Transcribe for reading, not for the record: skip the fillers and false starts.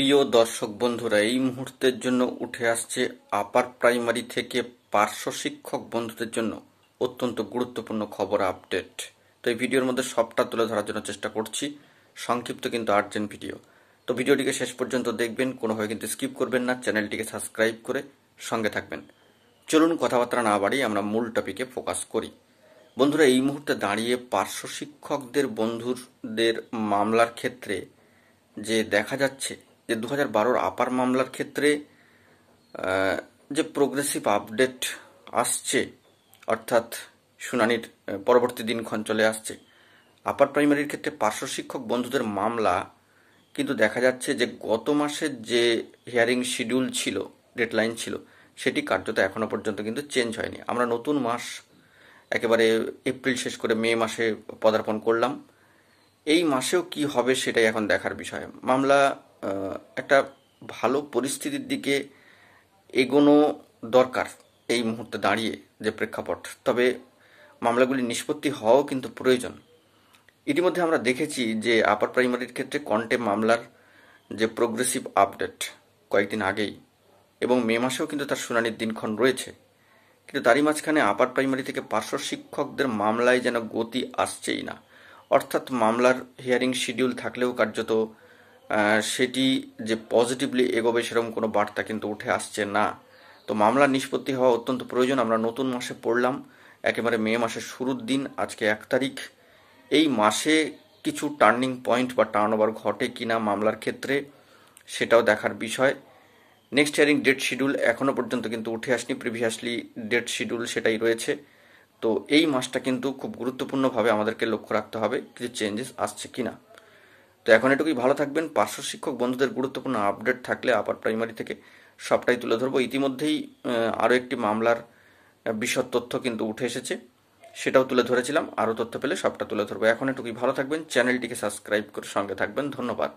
প্রিয় দর্শক বন্ধুরা, এই মুহূর্তের জন্য উঠে আসছে আপার প্রাইমারি থেকে পার্শ্ব শিক্ষক বন্ধুদের জন্য অত্যন্ত গুরুত্বপূর্ণ খবর আপডেট। তো এই ভিডিওর মধ্যে সবটা তুলে ধরার জন্য চেষ্টা করছি, সংক্ষিপ্ত কিন্তু আর্জেন্ট ভিডিও। তো ভিডিওটিকে শেষ পর্যন্ত দেখবেন, কোনোভাবে কিন্তু স্কিপ করবেন না, চ্যানেলটিকে সাবস্ক্রাইব করে সঙ্গে থাকবেন। চলুন কথাবার্তা না বাড়িয়ে আমরা মূল টপিকে ফোকাস করি। বন্ধুরা, এই মুহূর্তে দাঁড়িয়ে পার্শ্ব শিক্ষকদের বন্ধুদের মামলার ক্ষেত্রে যে দেখা যাচ্ছে যে 2012 আপার মামলার ক্ষেত্রে যে প্রোগ্রেসিভ আপডেট আসছে, অর্থাৎ শুনানির পরবর্তী দিনক্ষণ চলে আসছে। আপার প্রাইমারির ক্ষেত্রে পার্শ্ব শিক্ষক বন্ধুদের মামলা কিন্তু দেখা যাচ্ছে যে গত মাসের যে হিয়ারিং শিডিউল ছিল, ডেডলাইন ছিল, সেটি কার্যত এখনো পর্যন্ত কিন্তু চেঞ্জ হয়নি। আমরা নতুন মাস একেবারে এপ্রিল শেষ করে মে মাসে পদার্পণ করলাম। এই মাসেও কি হবে সেটাই এখন দেখার বিষয়। মামলা একটা ভালো পরিস্থিতির দিকে এগোনো দরকার এই মুহূর্তে দাঁড়িয়ে যে প্রেক্ষাপট, তবে মামলাগুলি নিষ্পত্তি হওয়াও কিন্তু প্রয়োজন। ইতিমধ্যে আমরা দেখেছি যে আপার প্রাইমারির ক্ষেত্রে কন্টেম্প মামলার যে প্রোগ্রেসিভ আপডেট কয়েকদিন আগেই, এবং মে মাসেও কিন্তু তার শুনানির দিনক্ষণ রয়েছে। কিন্তু তারই মাঝখানে আপার প্রাইমারি থেকে পার্শ্ব শিক্ষকদের মামলায় যেন গতি আসছেই না। অর্থাৎ মামলার হিয়ারিং শিডিউল থাকলেও কার্যত সেটি যে পজিটিভলি এগোবে সেরকম কোনো বার্তা কিন্তু উঠে আসছে না। তো মামলার নিষ্পত্তি হওয়া অত্যন্ত প্রয়োজন। আমরা নতুন মাসে পড়লাম, একেবারে মে মাসের শুরুর দিন, আজকে 1 তারিখ। এই মাসে কিছু টার্নিং পয়েন্ট বা টার্নওভার ঘটে কিনা মামলার ক্ষেত্রে সেটাও দেখার বিষয়। নেক্সট হিয়ারিং ডেট শিডিউল এখনো পর্যন্ত কিন্তু উঠে আসেনি, প্রিভিয়াসলি ডেট শিডিউল সেটাই রয়েছে। তো এই মাসটা কিন্তু খুব গুরুত্বপূর্ণভাবে আমাদেরকে লক্ষ্য রাখতে হবে কিছু চেঞ্জেস আসছে কিনা। তো এখন এটুকুই, ভালো থাকবেন। পার্শ্ব শিক্ষক বন্ধুদের গুরুত্বপূর্ণ আপডেট থাকলে আপার প্রাইমারি থেকে সবটাই তুলে ধরবো। ইতিমধ্যেই আরও একটি মামলার বিশদ তথ্য কিন্তু উঠে এসেছে, সেটাও তুলে ধরেছিলাম। আরও তথ্য পেলে সবটা তুলে ধরবো। এখন এটুকুই, ভালো থাকবেন, চ্যানেলটিকে সাবস্ক্রাইব করে সঙ্গে থাকবেন। ধন্যবাদ।